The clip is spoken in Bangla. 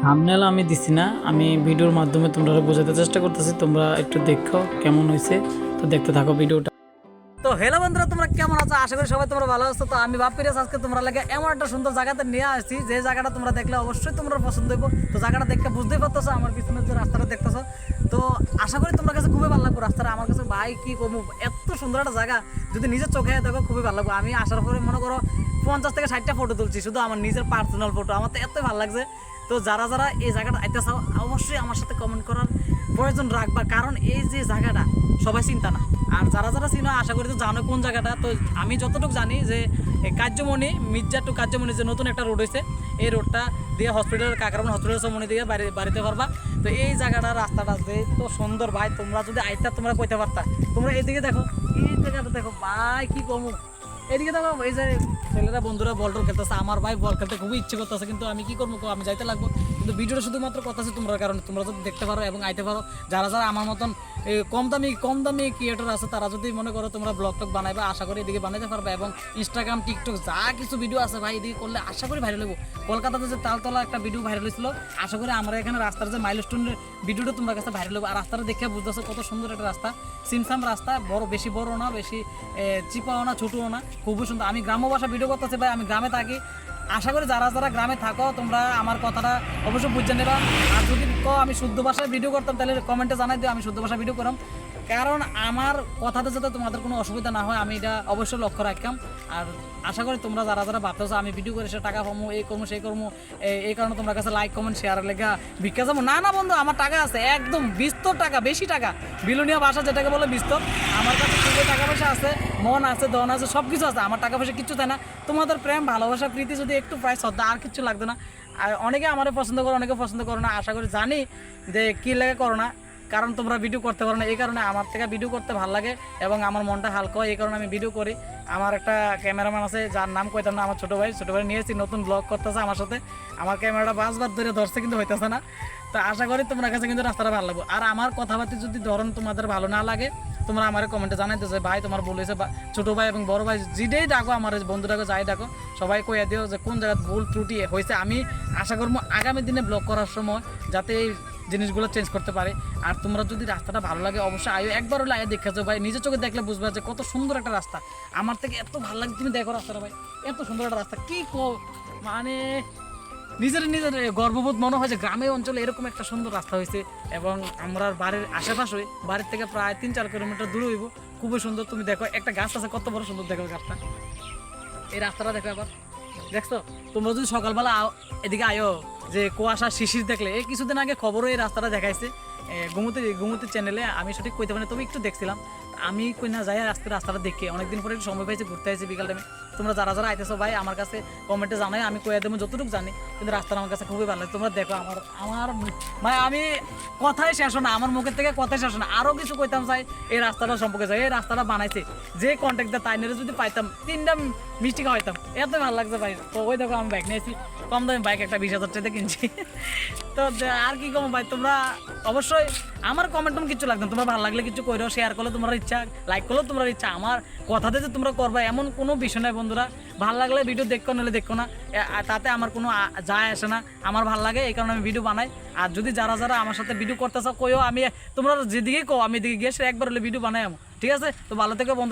থাম্বনেল আমি দিছি না, আমি ভিডিওর মাধ্যমে তোমরা বোঝাতে চেষ্টা করতেছি। তোমরা একটু দেখো কেমন হয়েছে, তো দেখতে থাকো ভিডিওটা। তো হ্যালো বন্ধুরা, তোমরা কেমন আছো? আশা করি সবাই তোমরা ভালো আছো। তো আমি ভাবপিরিয়াস আজকে তোমরা লাগে এমন একটা সুন্দর জায়গাতে নিয়ে আসছি, যে জায়গাটা তোমরা দেখলে অবশ্যই তোমরা পছন্দ হইব। তো জায়গাটা দেখতে বুঝতেই পারতেছো, আমার পিছনে যে রাস্তাটা দেখতেছো। তো আশা করি তোমার কাছে খুবই ভালো লাগবে রাস্তাটা। আমার কাছে ভাই কি কমু, এত সুন্দর একটা জায়গা যদি নিজের চোখে দেখো খুবই ভালো লাগবে। আমি আসার পরে মনে করো 50 থেকে 60টা ফটো তুলছি, শুধু আমার নিজের পার্সোনাল ফটো। আমার তো এতই ভালো লাগছে। তো যারা যারা এই জায়গাটা আইতে চাও অবশ্যই আমার সাথে কমেন্ট করার প্রয়োজন রাখবা, কারণ এই যে জায়গাটা সবাই চিন্তা না। আর যারা যারা চিনো আশা করি তো জানো কোন জায়গাটা। তো আমি যতটুকু জানি যে কার্যমণি, মির্জা টু কার্যমণি যে নতুন একটা রোড হয়েছে, এই রোডটা দিয়ে হসপিটালের কাকারামন হসপিটাল সমনি দিয়ে বাড়িতে পারবা। তো এই জায়গাটা রাস্তাটা যে তো সুন্দর ভাই, তোমরা যদি আইতা তোমরা কইতে পারতা। তোমরা এইদিকে দেখো, এই জায়গাটা দেখো ভাই কি কমু। এদিকে দেখো এই যে ছেলেরা বন্ধুরা বল টল খেলতেছে, আমার ভাই বল খেলতে খুবই ইচ্ছে করতেছে, কিন্তু আমি কি করবো, আমি যাইতে লাগবো। কিন্তু ভিডিওটা শুধুমাত্র কথা আছে তোমরা, কারণ তোমরা যদি দেখতে পারো এবং আইতে পারো। যারা যারা আমার মতন কম দামি ক্রিয়েটর আছে, তারা যদি মনে করো তোমরা ব্লগ টক বানাইবা, আশা করি এদিকে বানাইতে পারবে। এবং ইনস্টাগ্রাম, টিকটক যা কিছু ভিডিও আছে ভাই, এদিকে করলে আশা করি ভাইরাল হবো। কলকাতাতে যে তালতলা একটা ভিডিও ভাইরাল হয়েছিল, আশা করি আমরা এখানে রাস্তার যে মাইলস্টোনের ভিডিওটা তোমার কাছে ভাইরাল হবো। আর রাস্তাটা দেখে বুঝতেছো কত সুন্দর একটা রাস্তা, সিমসাম রাস্তা, বেশি বড় না, বেশি চিপাও না, ছোটও না, খুবই সুন্দর। আমি গ্রাম্য ভাষা ভিডিও করতেছি ভাই, আমি গ্রামে থাকি। আশা করি যারা যারা গ্রামে থাকো তোমরা আমার কথাটা অবশ্যই বুঝে নেবা। আর যদি আমি শুদ্ধ ভাষায় ভিডিও করতাম তাহলে কমেন্টে জানাই দিও, আমি শুদ্ধ ভাষায় ভিডিও করলাম। কারণ আমার কথাতে যাতে তোমাদের কোনো অসুবিধা না হয়, আমি এটা অবশ্যই লক্ষ্য রাখতাম। আর আশা করি তোমরা যারা যারা ভাবতেছো আমি ভিডিও করে সে টাকা পাবো, এই করবো সেই করবো, এই কারণে তোমার কাছে লাইক কমেন্ট শেয়ার লেখা ভিক্ষা যাবো না। না বন্ধু, আমার টাকা আছে একদম বিস্তর টাকা, বেশি টাকা, বিলুনিয়া ভাষা যেটাকে বলে বিস্তর। আমার কাছে খুবই টাকা পয়সা আছে, মন আছে, দন আছে, সব কিছু আছে। আমার টাকা পয়সা কিচ্ছু চাই না। তোমাদের প্রেম, ভালোবাসা, প্রীতি যদি একটু প্রায় শ্রদ্ধা, আর কিছু লাগবে না। আর অনেকে আমার পছন্দ করো, অনেকে পছন্দ করো না। আশা করি জানি যে কী লেগে করো না, কারণ তোমরা ভিডিও করতে পারো না। এই কারণে আমার থেকে ভিডিও করতে ভালো লাগে এবং আমার মনটা হালকা হয়, এই কারণে আমি ভিডিও করি। আমার একটা ক্যামেরাম্যান আছে, যার নাম কইতাম না, আমার ছোটো ভাই নিয়েছি, নতুন ব্লগ করতেছে আমার সাথে। আমার ক্যামেরাটা 5 বার ধরে ধরছে, কিন্তু হইতেছে না। তো আশা করি তোমার কাছে কিন্তু রাস্তাটা ভালো লাগবে। আর আমার কথাবার্তা যদি ধরন তোমাদের ভালো না লাগে, তোমরা আমার কমেন্টে জানাইতে যে ভাই তোমার বলেছে, ছোটো ভাই এবং বড় ভাই যেটাই ডাকো, আমার বন্ধু ডাকো, যাই ডাকো, সবাই কইয়া দিও যে কোন জায়গায় ভুল ত্রুটি হয়েছে। আমি আশা করবো আগামী দিনে ব্লগ করার সময় যাতে এই জিনিসগুলো চেঞ্জ করতে পারে। আর তোমরা যদি রাস্তাটা ভালো লাগে অবশ্যই আয়ো, একবার হলে আয় দেখে যাও ভাই, নিজের চোখে দেখলে বুঝবে যে কত সুন্দর একটা রাস্তা। আমার থেকে এত ভালো লাগে, তুমি দেখো রাস্তাটা ভাই, এত সুন্দর একটা রাস্তা। কি মানে নিজের গর্ববোধ মনে হয় যে গ্রামে অঞ্চলে এরকম একটা সুন্দর রাস্তা হয়েছে। এবং আমরা বাড়ির আশেপাশে, বাড়ির থেকে প্রায় 3-4 কিলোমিটার দূরে হইব। খুবই সুন্দর। তুমি দেখো একটা গাছ আছে, কত বড় সুন্দর দেখো গাছটা। এই রাস্তাটা দেখো আবার, দেখছো? তোমরা যদি সকালবেলা এদিকে আয়ো, যে কুয়াশা শিশির দেখলে, এই কিছুদিন আগে খবরও এই রাস্তাটা দেখাইছে গুমতি চ্যানেলে, আমি সঠিক কইতে পারি, তবে একটু দেখছিলাম। আমি কই না যাই রাস্তাটা দেখে অনেকদিন পরে একটু সময় পাইছি, ঘুরতে আসছি বিকাল টাইমে। তোমরা যারা যারা আইতেছো ভাই আমার কাছে কমেন্টে জানাই, আমি কইয়া দেবো যতটুকু জানি। কিন্তু রাস্তাটা আমার কাছে খুবই ভালো লাগে। তোমরা দেখো আমার ভাই, আমি কথাই শেষ না, আমার মুখের থেকে কথাই শেষ না। আরও কিছু কইতাম চাই এই রাস্তাটা সম্পর্কে। চাই এই রাস্তাটা বানাইছে যে কন্ট্যাক্টটা, তাই নিয়ে যদি পাইতাম 3টা মিষ্টি খাওয়াইতাম, এত ভালো লাগছে ভাই। তো ওই দেখো আমি বাইক নিয়েছি, কম দামি বাইক, একটা 20,000 টাকা কিনছি। তো আর কি কম ভাই, তোমরা অবশ্যই আমার কমেন্ট কিছু লাগবে, তোমার ভালো লাগলে কিছু কইরো, শেয়ার করলে তোমার ইচ্ছা, লাইক করলেও তোমার ইচ্ছা। আমার কথাতে যে তোমরা করবা এমন কোনো বিষয় নাই বন্ধুরা। ভালো লাগলে ভিডিও দেখো, নাহলে দেখো না, তাতে আমার কোনো যায় আসে না। আমার ভালো লাগে, এই কারণে আমি ভিডিও বানাই। আর যদি যারা যারা আমার সাথে ভিডিও করতে চাও কইও, আমি তোমরা যেদিকে কো আমি এদিকে গিয়ে একবার হলে ভিডিও বানাই। ঠিক আছে? তো ভালো থেকে বন্ধু।